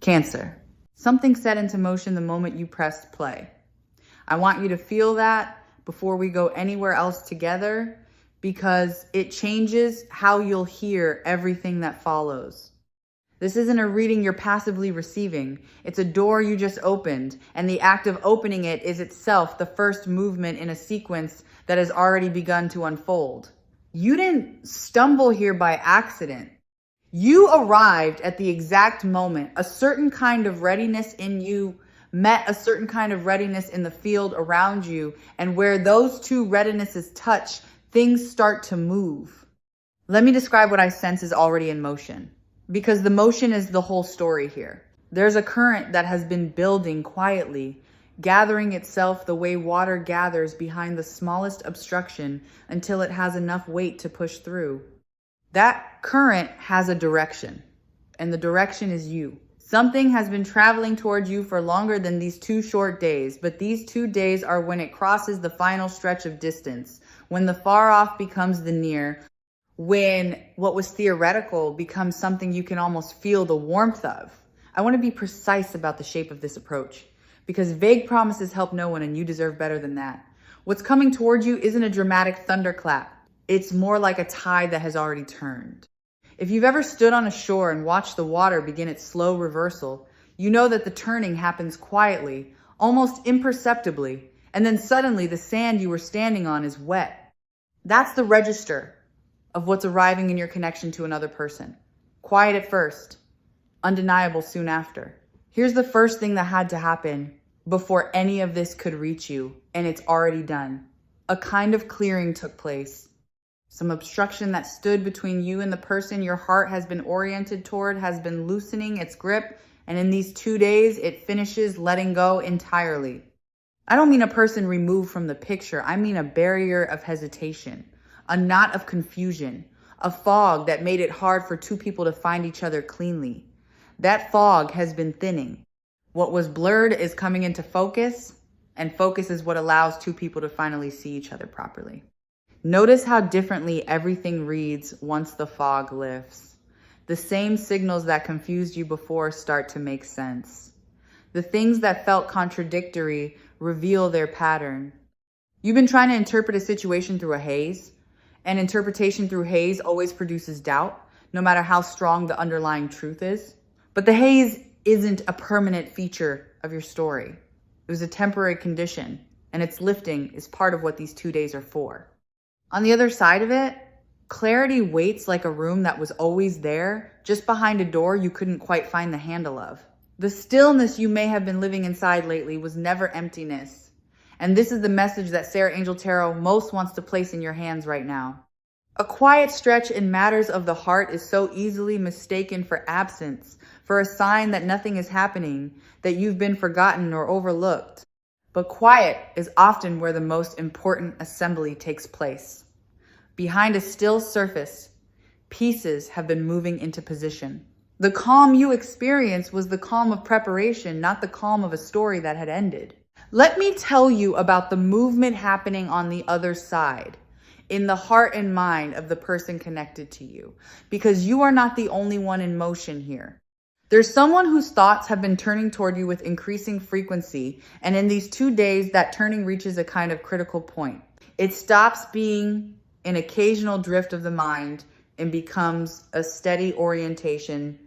Cancer. Something set into motion the moment you pressed play. I want you to feel that before we go anywhere else together, because it changes how you'll hear everything that follows. This isn't a reading you're passively receiving. It's a door you just opened, and the act of opening it is itself the first movement in a sequence that has already begun to unfold. You didn't stumble here by accident. You arrived at the exact moment. A certain kind of readiness in you met a certain kind of readiness in the field around you, and where those two readinesses touch, things start to move. Let me describe what I sense is already in motion, because the motion is the whole story here. There's a current that has been building quietly, gathering itself the way water gathers behind the smallest obstruction until it has enough weight to push through. That current has a direction, and the direction is you. Something has been traveling towards you for longer than these 2 short days, but these 2 days are when it crosses the final stretch of distance, when the far off becomes the near, when what was theoretical becomes something you can almost feel the warmth of. I want to be precise about the shape of this approach, because vague promises help no one, and you deserve better than that. What's coming towards you isn't a dramatic thunderclap. It's more like a tide that has already turned. If you've ever stood on a shore and watched the water begin its slow reversal, you know that the turning happens quietly, almost imperceptibly, and then suddenly the sand you were standing on is wet. That's the register of what's arriving in your connection to another person. Quiet at first, undeniable soon after. Here's the first thing that had to happen before any of this could reach you, and it's already done. A kind of clearing took place. Some obstruction that stood between you and the person your heart has been oriented toward has been loosening its grip, and in these 2 days, it finishes letting go entirely. I don't mean a person removed from the picture. I mean a barrier of hesitation, a knot of confusion, a fog that made it hard for 2 people to find each other cleanly. That fog has been thinning. What was blurred is coming into focus, and focus is what allows 2 people to finally see each other properly. Notice how differently everything reads once the fog lifts. The same signals that confused you before start to make sense. The things that felt contradictory reveal their pattern. You've been trying to interpret a situation through a haze, and interpretation through haze always produces doubt, no matter how strong the underlying truth is. But the haze isn't a permanent feature of your story. It was a temporary condition, and its lifting is part of what these 2 days are for. On the other side of it, clarity waits like a room that was always there, just behind a door you couldn't quite find the handle of. The stillness you may have been living inside lately was never emptiness. And this is the message that Sarah Angel Tarot most wants to place in your hands right now. A quiet stretch in matters of the heart is so easily mistaken for absence, for a sign that nothing is happening, that you've been forgotten or overlooked. But quiet is often where the most important assembly takes place. Behind a still surface, pieces have been moving into position. The calm you experienced was the calm of preparation, not the calm of a story that had ended. Let me tell you about the movement happening on the other side, in the heart and mind of the person connected to you, because you are not the only one in motion here. There's someone whose thoughts have been turning toward you with increasing frequency, and in these 2 days, that turning reaches a kind of critical point. It stops being an occasional drift of the mind and becomes a steady orientation.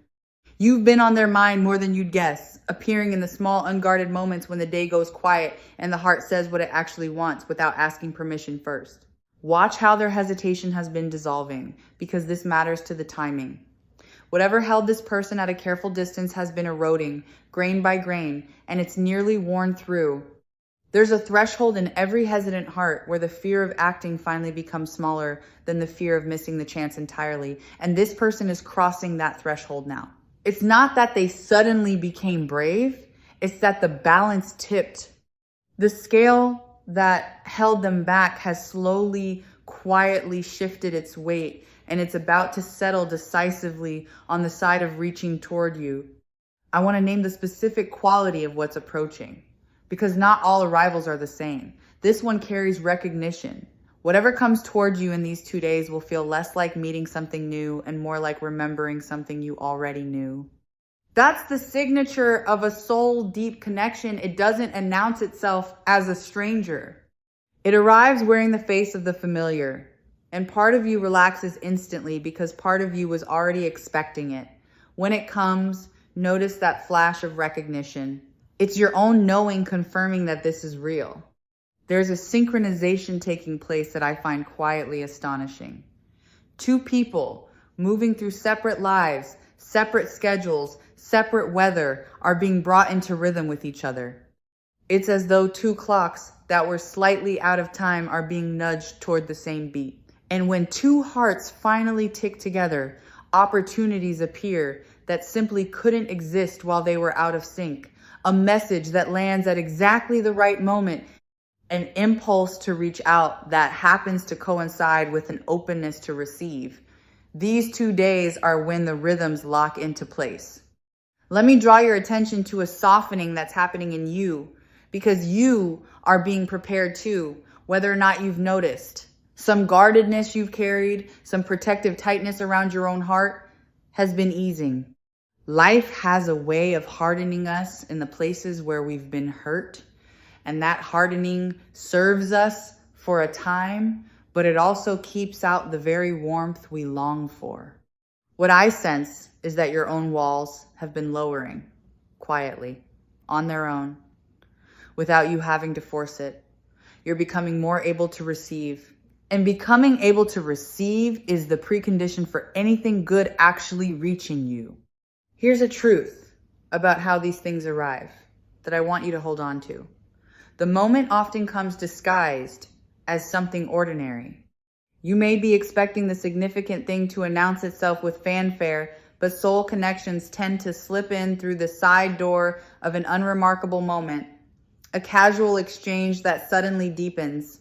You've been on their mind more than you'd guess, appearing in the small, unguarded moments when the day goes quiet and the heart says what it actually wants without asking permission first. Watch how their hesitation has been dissolving, because this matters to the timing. Whatever held this person at a careful distance has been eroding, grain by grain, and it's nearly worn through. There's a threshold in every hesitant heart where the fear of acting finally becomes smaller than the fear of missing the chance entirely, and this person is crossing that threshold now. It's not that they suddenly became brave, it's that the balance tipped. The scale that held them back has slowly, quietly shifted its weight, and it's about to settle decisively on the side of reaching toward you. I want to name the specific quality of what's approaching, because not all arrivals are the same. This one carries recognition. Whatever comes toward you in these 2 days will feel less like meeting something new and more like remembering something you already knew. That's the signature of a soul deep connection. It doesn't announce itself as a stranger. It arrives wearing the face of the familiar. And part of you relaxes instantly because part of you was already expecting it. When it comes, notice that flash of recognition. It's your own knowing confirming that this is real. There's a synchronization taking place that I find quietly astonishing. Two people moving through separate lives, separate schedules, separate weather are being brought into rhythm with each other. It's as though two clocks that were slightly out of time are being nudged toward the same beat. And when two hearts finally tick together, opportunities appear that simply couldn't exist while they were out of sync. A message that lands at exactly the right moment. An impulse to reach out that happens to coincide with an openness to receive. These 2 days are when the rhythms lock into place. Let me draw your attention to a softening that's happening in you, because you are being prepared too, whether or not you've noticed. Some guardedness you've carried, some protective tightness around your own heart has been easing. Life has a way of hardening us in the places where we've been hurt, and that hardening serves us for a time, but it also keeps out the very warmth we long for. What I sense is that your own walls have been lowering quietly, on their own, without you having to force it. You're becoming more able to receive. And becoming able to receive is the precondition for anything good actually reaching you. Here's a truth about how these things arrive that I want you to hold on to. The moment often comes disguised as something ordinary. You may be expecting the significant thing to announce itself with fanfare, but soul connections tend to slip in through the side door of an unremarkable moment, a casual exchange that suddenly deepens.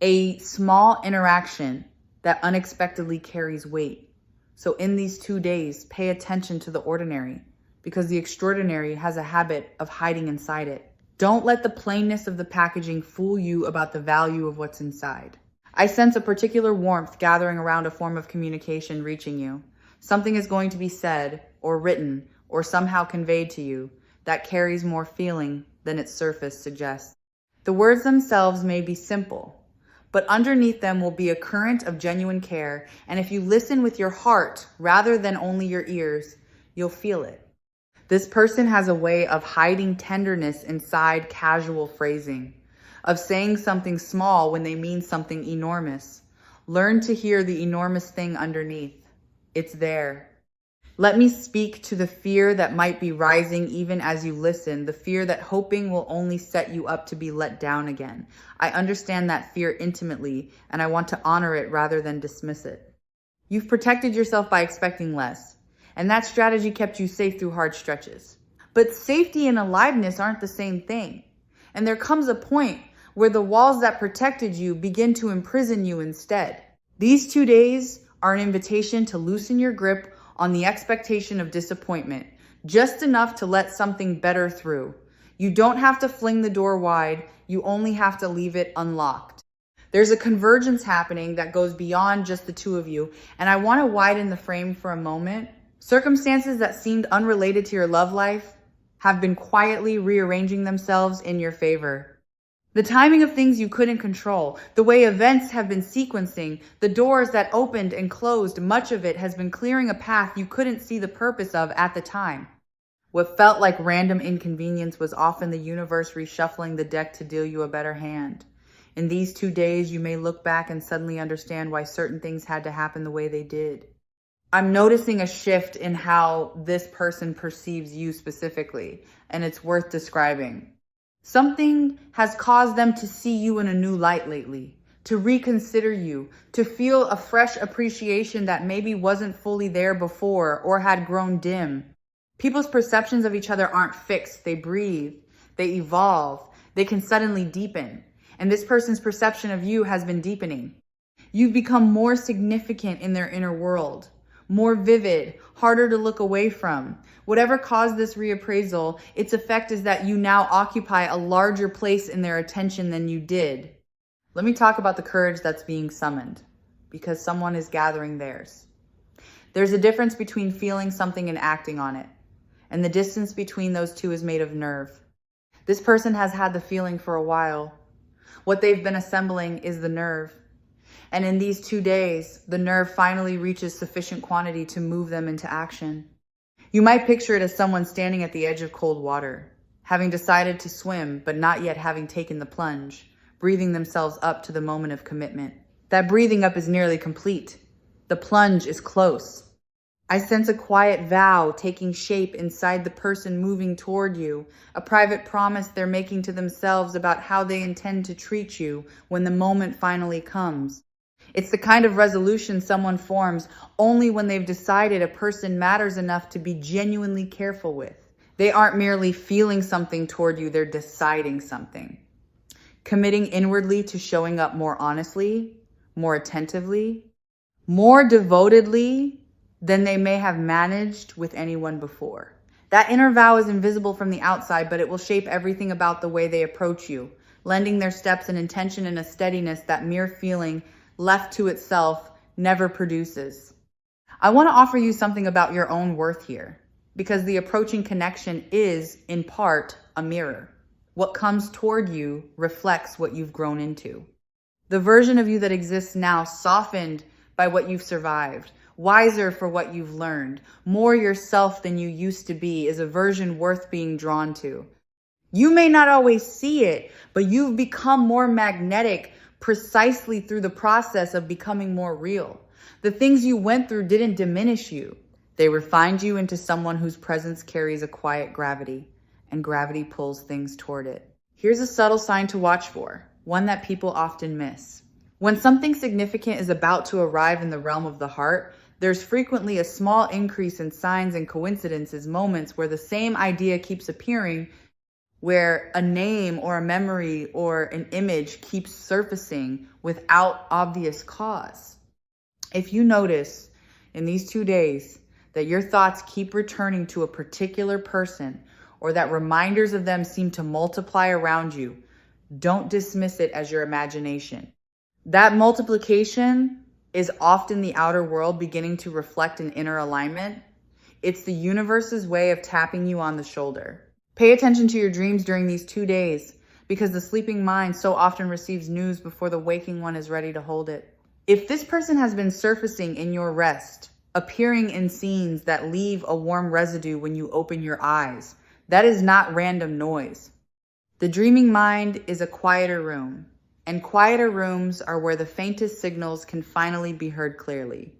A small interaction that unexpectedly carries weight. So in these 2 days, pay attention to the ordinary, because the extraordinary has a habit of hiding inside it. Don't let the plainness of the packaging fool you about the value of what's inside. I sense a particular warmth gathering around a form of communication reaching you. Something is going to be said or written or somehow conveyed to you that carries more feeling than its surface suggests. The words themselves may be simple, but underneath them will be a current of genuine care, and if you listen with your heart rather than only your ears, you'll feel it. This person has a way of hiding tenderness inside casual phrasing, of saying something small when they mean something enormous. Learn to hear the enormous thing underneath. It's there. Let me speak to the fear that might be rising even as you listen, the fear that hoping will only set you up to be let down again. I understand that fear intimately, and I want to honor it rather than dismiss it. You've protected yourself by expecting less, and that strategy kept you safe through hard stretches. But safety and aliveness aren't the same thing, and there comes a point where the walls that protected you begin to imprison you instead. These 2 days are an invitation to loosen your grip on the expectation of disappointment, just enough to let something better through. You don't have to fling the door wide, you only have to leave it unlocked. There's a convergence happening that goes beyond just the two of you, and I want to widen the frame for a moment. Circumstances that seemed unrelated to your love life have been quietly rearranging themselves in your favor. The timing of things you couldn't control, the way events have been sequencing, the doors that opened and closed, much of it has been clearing a path you couldn't see the purpose of at the time. What felt like random inconvenience was often the universe reshuffling the deck to deal you a better hand. In these 2 days, you may look back and suddenly understand why certain things had to happen the way they did. I'm noticing a shift in how this person perceives you specifically, and it's worth describing. Something has caused them to see you in a new light lately, to reconsider you, to feel a fresh appreciation that maybe wasn't fully there before or had grown dim. People's perceptions of each other aren't fixed. They breathe, they evolve, they can suddenly deepen. And this person's perception of you has been deepening. You've become more significant in their inner world, more vivid, harder to look away from. Whatever caused this reappraisal, its effect is that you now occupy a larger place in their attention than you did. Let me talk about the courage that's being summoned, because someone is gathering theirs. There's a difference between feeling something and acting on it. and the distance between those two is made of nerve. This person has had the feeling for a while. What they've been assembling is the nerve. And in these 2 days, the nerve finally reaches sufficient quantity to move them into action. You might picture it as someone standing at the edge of cold water, having decided to swim, but not yet having taken the plunge, breathing themselves up to the moment of commitment. That breathing up is nearly complete. The plunge is close. I sense a quiet vow taking shape inside the person moving toward you, a private promise they're making to themselves about how they intend to treat you when the moment finally comes. It's the kind of resolution someone forms only when they've decided a person matters enough to be genuinely careful with. They aren't merely feeling something toward you, they're deciding something. Committing inwardly to showing up more honestly, more attentively, more devotedly than they may have managed with anyone before. That inner vow is invisible from the outside, but it will shape everything about the way they approach you, lending their steps an intention and a steadiness that mere feeling left to itself never produces. I want to offer you something about your own worth here, because the approaching connection is, in part, a mirror. What comes toward you reflects what you've grown into. The version of you that exists now, softened by what you've survived, wiser for what you've learned, more yourself than you used to be, is a version worth being drawn to. You may not always see it, but you've become more magnetic precisely through the process of becoming more real. The things you went through didn't diminish you. They refined you into someone whose presence carries a quiet gravity, and gravity pulls things toward it. Here's a subtle sign to watch for, one that people often miss. When something significant is about to arrive in the realm of the heart, there's frequently a small increase in signs and coincidences, moments where the same idea keeps appearing, where a name or a memory or an image keeps surfacing without obvious cause. If you notice in these 2 days that your thoughts keep returning to a particular person, or that reminders of them seem to multiply around you, don't dismiss it as your imagination. That multiplication is often the outer world beginning to reflect an inner alignment. It's the universe's way of tapping you on the shoulder. Pay attention to your dreams during these 2 days, because the sleeping mind so often receives news before the waking one is ready to hold it. If this person has been surfacing in your rest, appearing in scenes that leave a warm residue when you open your eyes, that is not random noise. The dreaming mind is a quieter room, and quieter rooms are where the faintest signals can finally be heard clearly.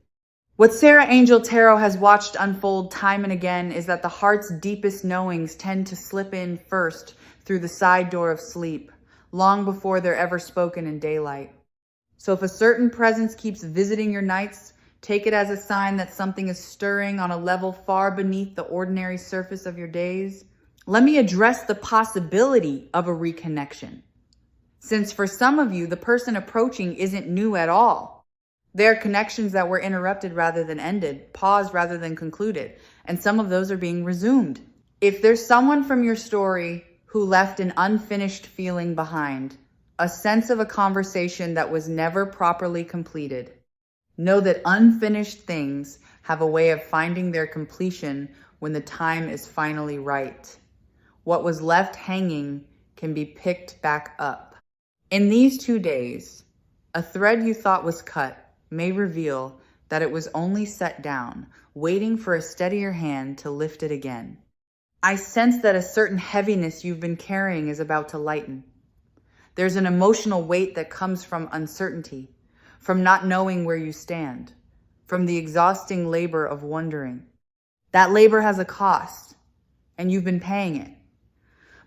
What Sarah Angel Tarot has watched unfold time and again is that the heart's deepest knowings tend to slip in first through the side door of sleep, long before they're ever spoken in daylight. So if a certain presence keeps visiting your nights, take it as a sign that something is stirring on a level far beneath the ordinary surface of your days. Let me address the possibility of a reconnection. Since for some of you, the person approaching isn't new at all. There are connections that were interrupted rather than ended, paused rather than concluded, and some of those are being resumed. If there's someone from your story who left an unfinished feeling behind, a sense of a conversation that was never properly completed, know that unfinished things have a way of finding their completion when the time is finally right. What was left hanging can be picked back up. In these 2 days, a thread you thought was cut may reveal that it was only set down, waiting for a steadier hand to lift it again. I sense that a certain heaviness you've been carrying is about to lighten. There's an emotional weight that comes from uncertainty, from not knowing where you stand, from the exhausting labor of wondering. That labor has a cost, and you've been paying it.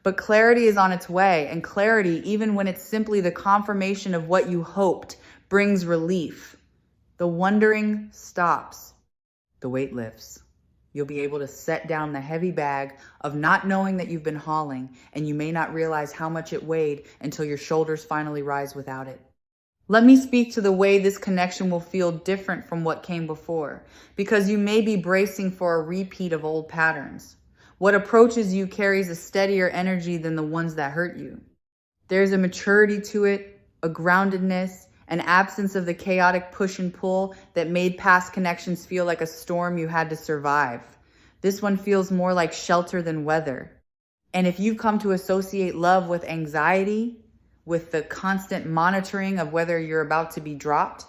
But clarity is on its way, and clarity, even when it's simply the confirmation of what you hoped, brings relief. The wondering stops. The weight lifts. You'll be able to set down the heavy bag of not knowing that you've been hauling, and you may not realize how much it weighed until your shoulders finally rise without it. Let me speak to the way this connection will feel different from what came before, because you may be bracing for a repeat of old patterns. What approaches you carries a steadier energy than the ones that hurt you. There's a maturity to it, a groundedness, an absence of the chaotic push and pull that made past connections feel like a storm you had to survive. This one feels more like shelter than weather. And if you've come to associate love with anxiety, with the constant monitoring of whether you're about to be dropped,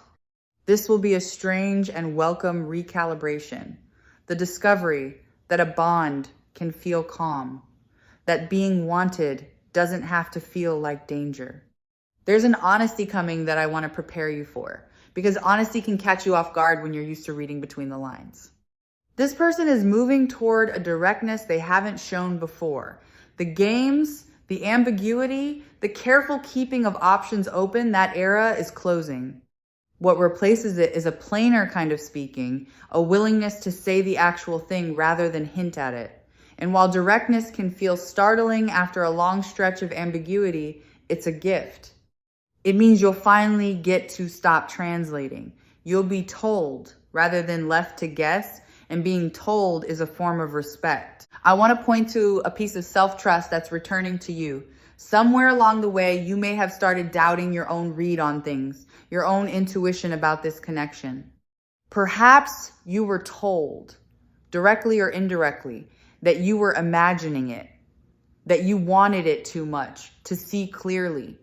this will be a strange and welcome recalibration. The discovery that a bond can feel calm, that being wanted doesn't have to feel like danger. There's an honesty coming that I want to prepare you for, because honesty can catch you off guard when you're used to reading between the lines. This person is moving toward a directness they haven't shown before. The games, the ambiguity, the careful keeping of options open, that era is closing. What replaces it is a plainer kind of speaking, a willingness to say the actual thing rather than hint at it. And while directness can feel startling after a long stretch of ambiguity, it's a gift. It means you'll finally get to stop translating. You'll be told rather than left to guess, and being told is a form of respect. I want to point to a piece of self-trust that's returning to you. Somewhere along the way, you may have started doubting your own read on things, your own intuition about this connection. Perhaps you were told, directly or indirectly, that you were imagining it, that you wanted it too much to see clearly,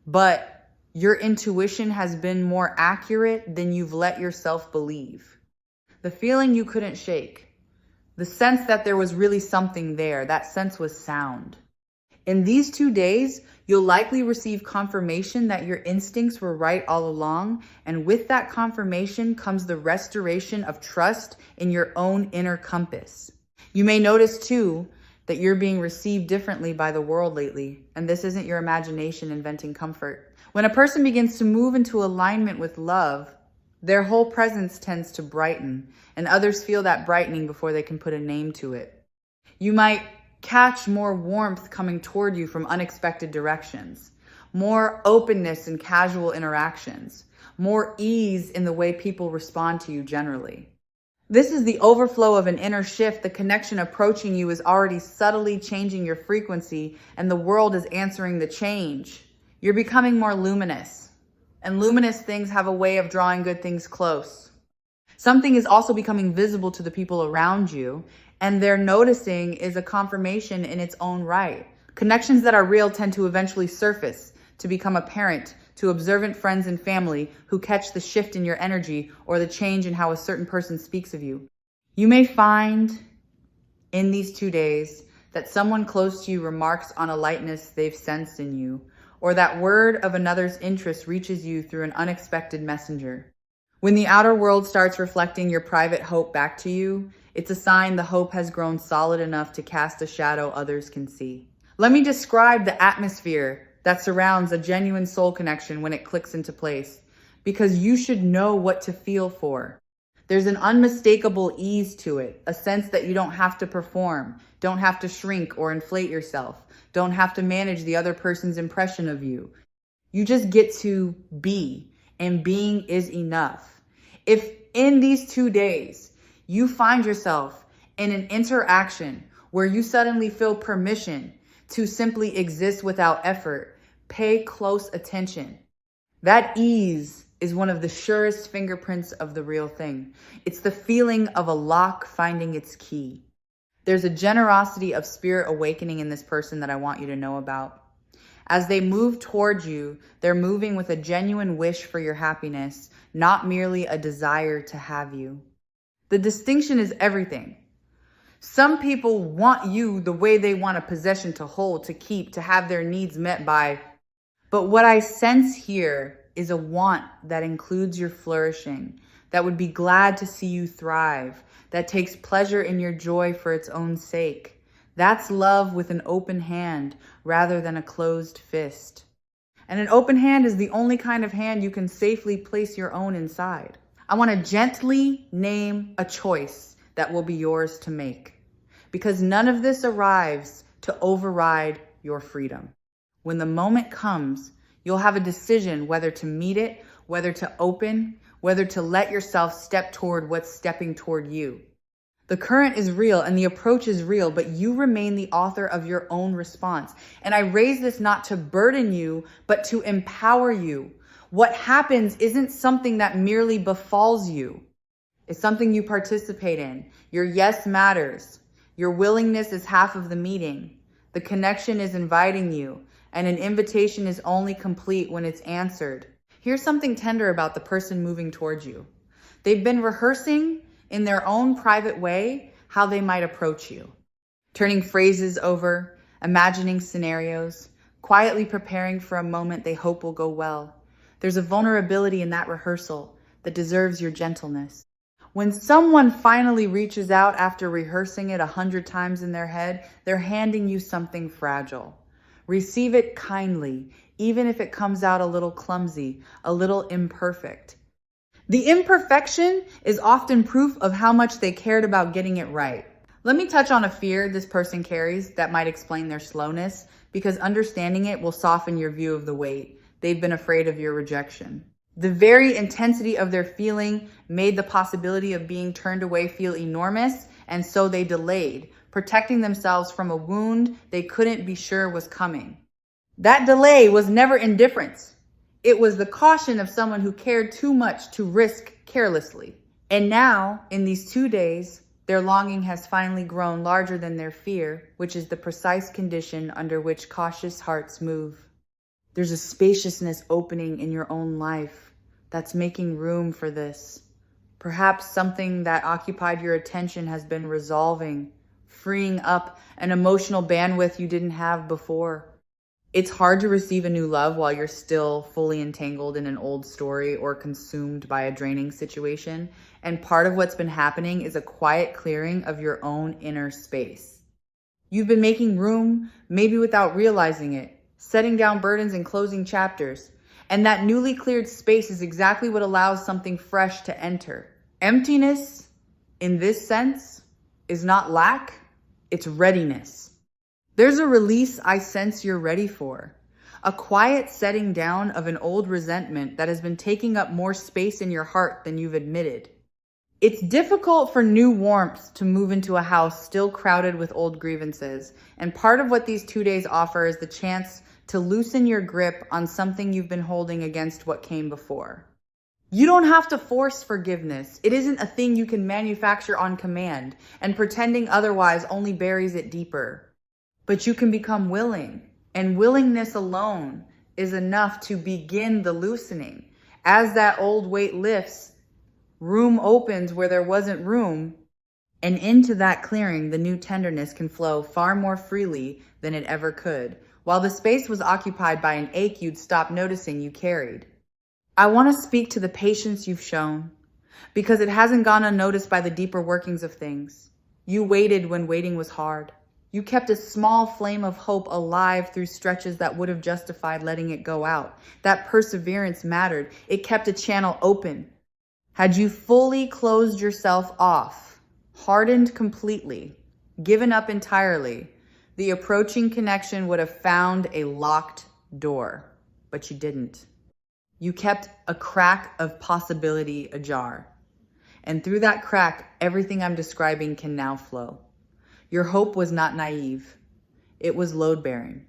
but your intuition has been more accurate than you've let yourself believe. The feeling you couldn't shake, the sense that there was really something there, that sense was sound. In these 2 days, you'll likely receive confirmation that your instincts were right all along, and with that confirmation comes the restoration of trust in your own inner compass. You may notice too that you're being received differently by the world lately, and this isn't your imagination inventing comfort. When a person begins to move into alignment with love, their whole presence tends to brighten, and others feel that brightening before they can put a name to it. You might catch more warmth coming toward you from unexpected directions, more openness in casual interactions, more ease in the way people respond to you generally. This is the overflow of an inner shift. The connection approaching you is already subtly changing your frequency, and the world is answering the change. You're becoming more luminous, and luminous things have a way of drawing good things close. Something is also becoming visible to the people around you, and their noticing is a confirmation in its own right. Connections that are real tend to eventually surface, to become apparent to observant friends and family who catch the shift in your energy or the change in how a certain person speaks of you. You may find in these 2 days that someone close to you remarks on a lightness they've sensed in you, or that word of another's interest reaches you through an unexpected messenger. When the outer world starts reflecting your private hope back to you, it's a sign the hope has grown solid enough to cast a shadow others can see. Let me describe the atmosphere that surrounds a genuine soul connection when it clicks into place, because you should know what to feel for. There's an unmistakable ease to it, a sense that you don't have to perform, don't have to shrink or inflate yourself, don't have to manage the other person's impression of you. You just get to be, and being is enough. If in these 2 days, you find yourself in an interaction where you suddenly feel permission to simply exist without effort, pay close attention. That ease is one of the surest fingerprints of the real thing. It's the feeling of a lock finding its key. There's a generosity of spirit awakening in this person that I want you to know about. As they move towards you, they're moving with a genuine wish for your happiness, not merely a desire to have you. The distinction is everything. Some people want you the way they want a possession to hold, to keep, to have their needs met by. But what I sense here is a want that includes your flourishing, that would be glad to see you thrive, that takes pleasure in your joy for its own sake. That's love with an open hand rather than a closed fist. And an open hand is the only kind of hand you can safely place your own inside. I want to gently name a choice that will be yours to make, because none of this arrives to override your freedom. When the moment comes, you'll have a decision whether to meet it, whether to open, whether to let yourself step toward what's stepping toward you. The current is real and the approach is real, but you remain the author of your own response. And I raise this not to burden you, but to empower you. What happens isn't something that merely befalls you. It's something you participate in. Your yes matters. Your willingness is half of the meeting. The connection is inviting you, and an invitation is only complete when it's answered. Here's something tender about the person moving towards you. They've been rehearsing in their own private way how they might approach you. Turning phrases over, imagining scenarios, quietly preparing for a moment they hope will go well. There's a vulnerability in that rehearsal that deserves your gentleness. When someone finally reaches out after rehearsing it 100 times in their head, they're handing you something fragile. Receive it kindly, even if it comes out a little clumsy, a little imperfect. The imperfection is often proof of how much they cared about getting it right. Let me touch on a fear this person carries that might explain their slowness, because understanding it will soften your view of the weight. They've been afraid of your rejection. The very intensity of their feeling made the possibility of being turned away feel enormous, and so they delayed, protecting themselves from a wound they couldn't be sure was coming. That delay was never indifference. It was the caution of someone who cared too much to risk carelessly. And now, in these 2 days, their longing has finally grown larger than their fear, which is the precise condition under which cautious hearts move. There's a spaciousness opening in your own life that's making room for this. Perhaps something that occupied your attention has been resolving, freeing up an emotional bandwidth you didn't have before. It's hard to receive a new love while you're still fully entangled in an old story or consumed by a draining situation. And part of what's been happening is a quiet clearing of your own inner space. You've been making room, maybe without realizing it, setting down burdens and closing chapters. And that newly cleared space is exactly what allows something fresh to enter. Emptiness, in this sense, is not lack, it's readiness. There's a release I sense you're ready for. A quiet setting down of an old resentment that has been taking up more space in your heart than you've admitted. It's difficult for new warmth to move into a house still crowded with old grievances. And part of what these 2 days offer is the chance to loosen your grip on something you've been holding against what came before. You don't have to force forgiveness. It isn't a thing you can manufacture on command, and pretending otherwise only buries it deeper. But you can become willing, and willingness alone is enough to begin the loosening. As that old weight lifts, room opens where there wasn't room, and into that clearing, the new tenderness can flow far more freely than it ever could, while the space was occupied by an ache you'd stopped noticing you carried. I want to speak to the patience you've shown, because it hasn't gone unnoticed by the deeper workings of things. You waited when waiting was hard. You kept a small flame of hope alive through stretches that would have justified letting it go out. That perseverance mattered. It kept a channel open. Had you fully closed yourself off, hardened completely, given up entirely, the approaching connection would have found a locked door, but you didn't. You kept a crack of possibility ajar. And through that crack, everything I'm describing can now flow. Your hope was not naive. It was load-bearing.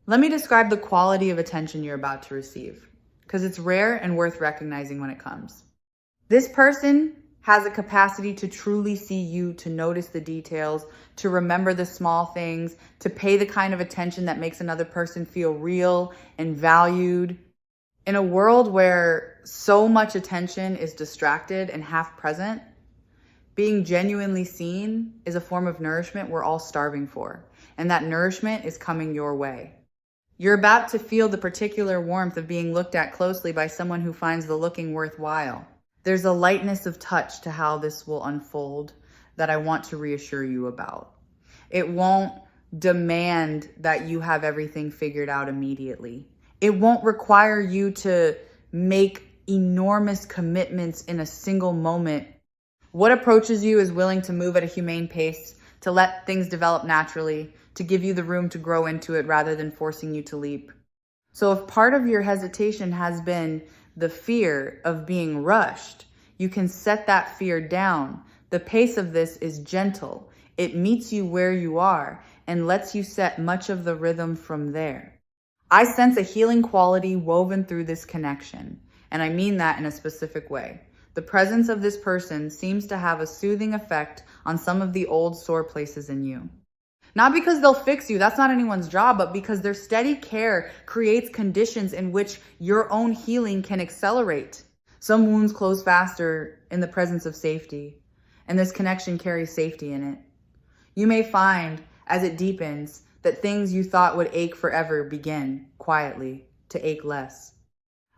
Let me describe the quality of attention you're about to receive, because it's rare and worth recognizing when it comes. This person has a capacity to truly see you, to notice the details, to remember the small things, to pay the kind of attention that makes another person feel real and valued. In a world where so much attention is distracted and half present, being genuinely seen is a form of nourishment we're all starving for, and that nourishment is coming your way. You're about to feel the particular warmth of being looked at closely by someone who finds the looking worthwhile. There's a lightness of touch to how this will unfold that I want to reassure you about. It won't demand that you have everything figured out immediately. It won't require you to make enormous commitments in a single moment. What approaches you is willing to move at a humane pace, to let things develop naturally, to give you the room to grow into it rather than forcing you to leap. So if part of your hesitation has been the fear of being rushed, you can set that fear down. The pace of this is gentle. It meets you where you are and lets you set much of the rhythm from there. I sense a healing quality woven through this connection, and I mean that in a specific way. The presence of this person seems to have a soothing effect on some of the old sore places in you. Not because they'll fix you, that's not anyone's job, but because their steady care creates conditions in which your own healing can accelerate. Some wounds close faster in the presence of safety, and this connection carries safety in it. You may find, as it deepens, that things you thought would ache forever begin, quietly, to ache less.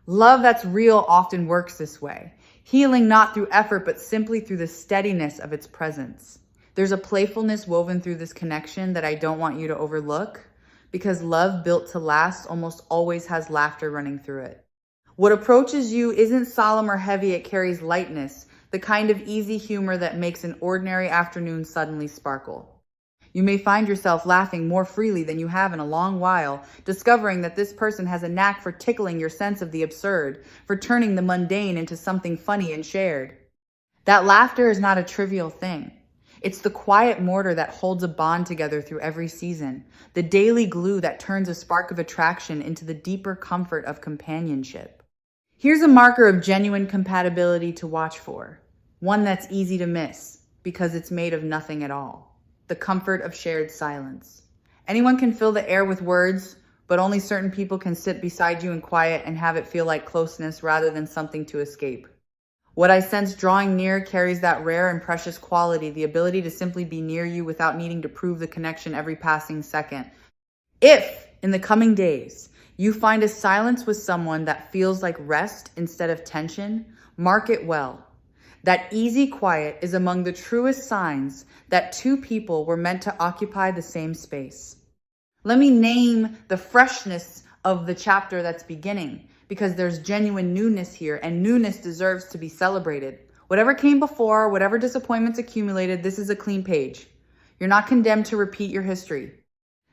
Love that's real often works this way, healing not through effort, but simply through the steadiness of its presence. There's a playfulness woven through this connection that I don't want you to overlook, because love built to last almost always has laughter running through it. What approaches you isn't solemn or heavy, it carries lightness, the kind of easy humor that makes an ordinary afternoon suddenly sparkle. You may find yourself laughing more freely than you have in a long while, discovering that this person has a knack for tickling your sense of the absurd, for turning the mundane into something funny and shared. That laughter is not a trivial thing. It's the quiet mortar that holds a bond together through every season, the daily glue that turns a spark of attraction into the deeper comfort of companionship. Here's a marker of genuine compatibility to watch for, one that's easy to miss because it's made of nothing at all: the comfort of shared silence. Anyone can fill the air with words, but only certain people can sit beside you in quiet and have it feel like closeness rather than something to escape. What I sense drawing near carries that rare and precious quality, the ability to simply be near you without needing to prove the connection every passing second. If, in the coming days, you find a silence with someone that feels like rest instead of tension, mark it well. That easy quiet is among the truest signs that two people were meant to occupy the same space. Let me name the freshness of the chapter that's beginning, because there's genuine newness here, and newness deserves to be celebrated. Whatever came before, whatever disappointments accumulated, this is a clean page. You're not condemned to repeat your history.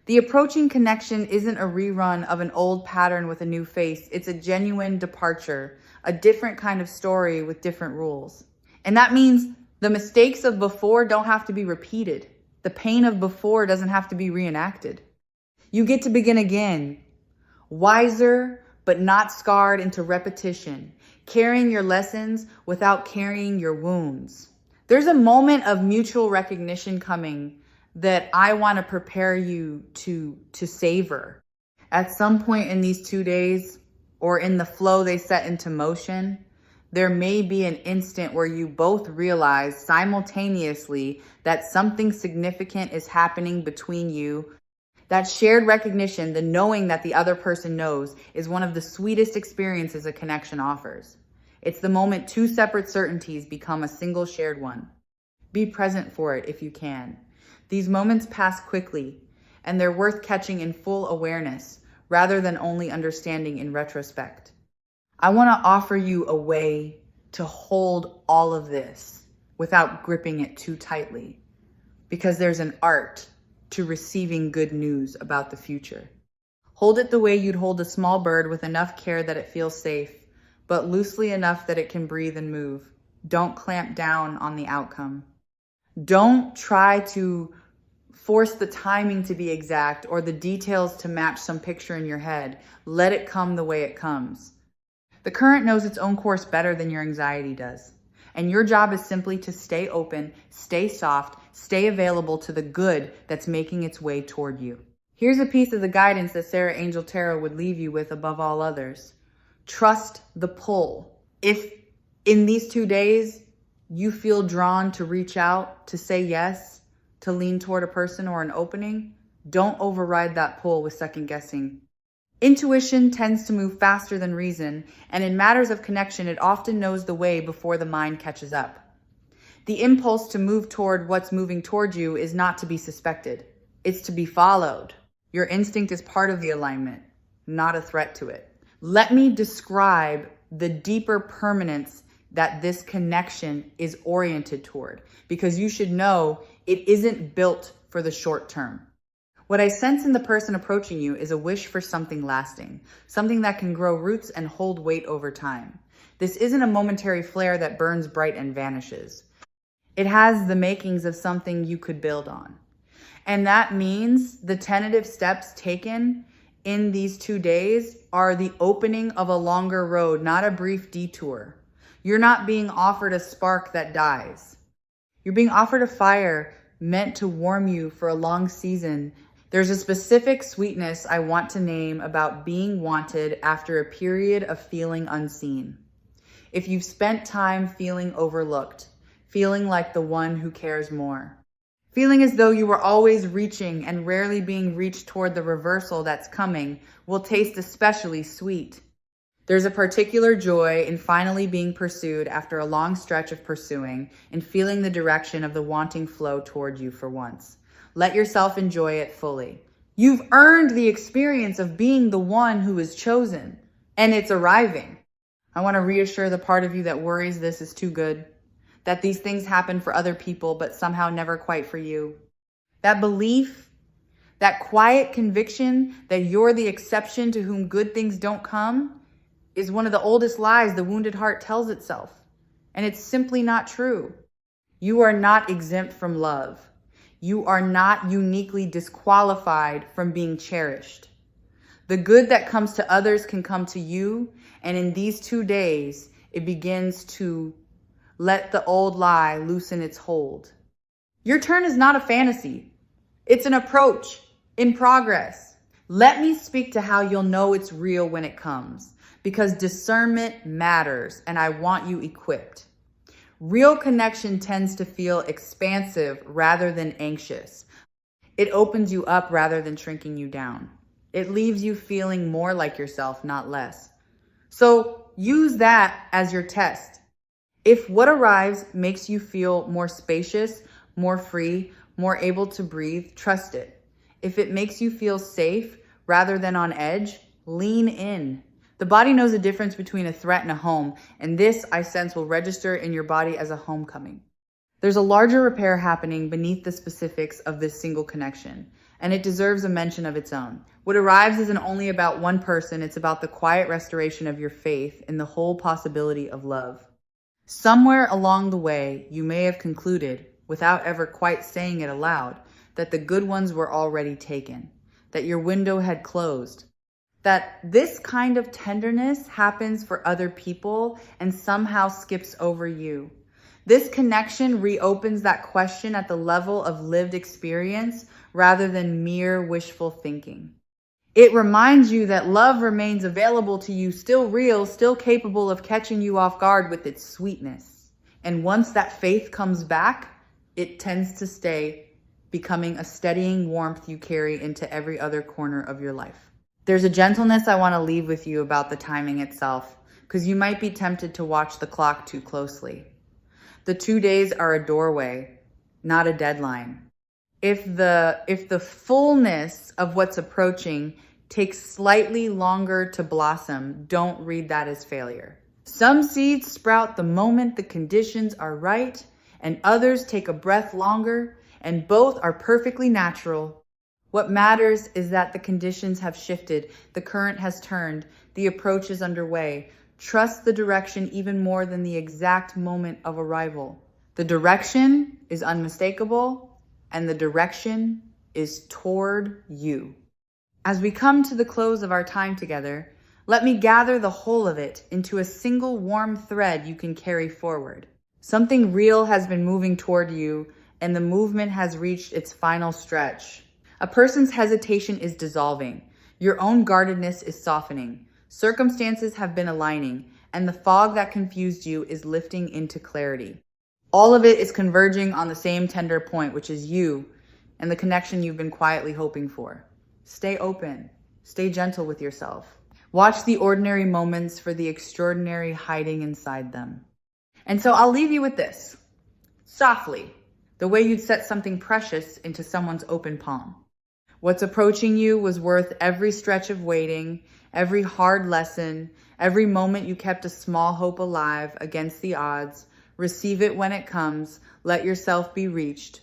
The approaching connection isn't a rerun of an old pattern with a new face. It's a genuine departure, a different kind of story with different rules. And that means the mistakes of before don't have to be repeated. The pain of before doesn't have to be reenacted. You get to begin again, wiser, but not scarred into repetition, carrying your lessons without carrying your wounds. There's a moment of mutual recognition coming that I want to prepare you to savor. At some point in these 2 days, or in the flow they set into motion, there may be an instant where you both realize simultaneously that something significant is happening between you. That shared recognition, the knowing that the other person knows, is one of the sweetest experiences a connection offers. It's the moment two separate certainties become a single shared one. Be present for it if you can. These moments pass quickly, and they're worth catching in full awareness rather than only understanding in retrospect. I want to offer you a way to hold all of this without gripping it too tightly, because there's an art to receiving good news about the future. Hold it the way you'd hold a small bird, with enough care that it feels safe, but loosely enough that it can breathe and move. Don't clamp down on the outcome. Don't try to force the timing to be exact or the details to match some picture in your head. Let it come the way it comes. The current knows its own course better than your anxiety does. And your job is simply to stay open, stay soft, stay available to the good that's making its way toward you. Here's a piece of the guidance that Sarah Angel Tarot would leave you with above all others. Trust the pull. If in these 2 days you feel drawn to reach out, to say yes, to lean toward a person or an opening, don't override that pull with second guessing. Intuition tends to move faster than reason, and in matters of connection, it often knows the way before the mind catches up. The impulse to move toward what's moving toward you is not to be suspected. It's to be followed. Your instinct is part of the alignment, not a threat to it. Let me describe the deeper permanence that this connection is oriented toward, because you should know it isn't built for the short term. What I sense in the person approaching you is a wish for something lasting, something that can grow roots and hold weight over time. This isn't a momentary flare that burns bright and vanishes. It has the makings of something you could build on. And that means the tentative steps taken in these 2 days are the opening of a longer road, not a brief detour. You're not being offered a spark that dies. You're being offered a fire meant to warm you for a long season. There's a specific sweetness I want to name about being wanted after a period of feeling unseen. If you've spent time feeling overlooked, feeling like the one who cares more, feeling as though you were always reaching and rarely being reached toward the reversal that's coming, will taste especially sweet. There's a particular joy in finally being pursued after a long stretch of pursuing and feeling the direction of the wanting flow toward you for once. Let yourself enjoy it fully. You've earned the experience of being the one who is chosen, and it's arriving. I want to reassure the part of you that worries this is too good, that these things happen for other people, but somehow never quite for you. That belief, that quiet conviction that you're the exception to whom good things don't come, is one of the oldest lies the wounded heart tells itself. And it's simply not true. You are not exempt from love. You are not uniquely disqualified from being cherished. The good that comes to others can come to you, and in these 2 days, it begins to let the old lie loosen its hold. Your turn is not a fantasy. It's an approach in progress. Let me speak to how you'll know it's real when it comes, because discernment matters, and I want you equipped. Real connection tends to feel expansive rather than anxious. It opens you up rather than shrinking you down. It leaves you feeling more like yourself, not less. So use that as your test. If what arrives makes you feel more spacious, more free, more able to breathe, trust it. If it makes you feel safe rather than on edge, lean in. The body knows the difference between a threat and a home, and this, I sense, will register in your body as a homecoming. There's a larger repair happening beneath the specifics of this single connection, and it deserves a mention of its own. What arrives isn't only about one person, it's about the quiet restoration of your faith in the whole possibility of love. Somewhere along the way, you may have concluded, without ever quite saying it aloud, that the good ones were already taken, that your window had closed, that this kind of tenderness happens for other people and somehow skips over you. This connection reopens that question at the level of lived experience rather than mere wishful thinking. It reminds you that love remains available to you, still real, still capable of catching you off guard with its sweetness. And once that faith comes back, it tends to stay, becoming a steadying warmth you carry into every other corner of your life. There's a gentleness I want to leave with you about the timing itself, because you might be tempted to watch the clock too closely. The 2 days are a doorway, not a deadline. If the fullness of what's approaching takes slightly longer to blossom, don't read that as failure. Some seeds sprout the moment the conditions are right, and others take a breath longer, and both are perfectly natural. What matters is that the conditions have shifted, the current has turned, the approach is underway. Trust the direction even more than the exact moment of arrival. The direction is unmistakable, and the direction is toward you. As we come to the close of our time together, let me gather the whole of it into a single warm thread you can carry forward. Something real has been moving toward you, and the movement has reached its final stretch. A person's hesitation is dissolving. Your own guardedness is softening. Circumstances have been aligning, and the fog that confused you is lifting into clarity. All of it is converging on the same tender point, which is you and the connection you've been quietly hoping for. Stay open. Stay gentle with yourself. Watch the ordinary moments for the extraordinary hiding inside them. And so I'll leave you with this. Softly, the way you'd set something precious into someone's open palm. What's approaching you was worth every stretch of waiting, every hard lesson, every moment you kept a small hope alive against the odds. Receive it when it comes. Let yourself be reached.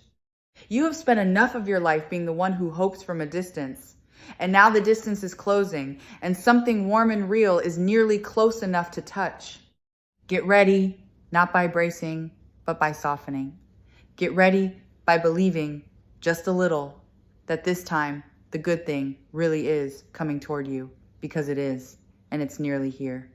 You have spent enough of your life being the one who hopes from a distance. And now the distance is closing, and something warm and real is nearly close enough to touch. Get ready, not by bracing, but by softening. Get ready by believing, just a little, that this time the good thing really is coming toward you, because it is, and it's nearly here.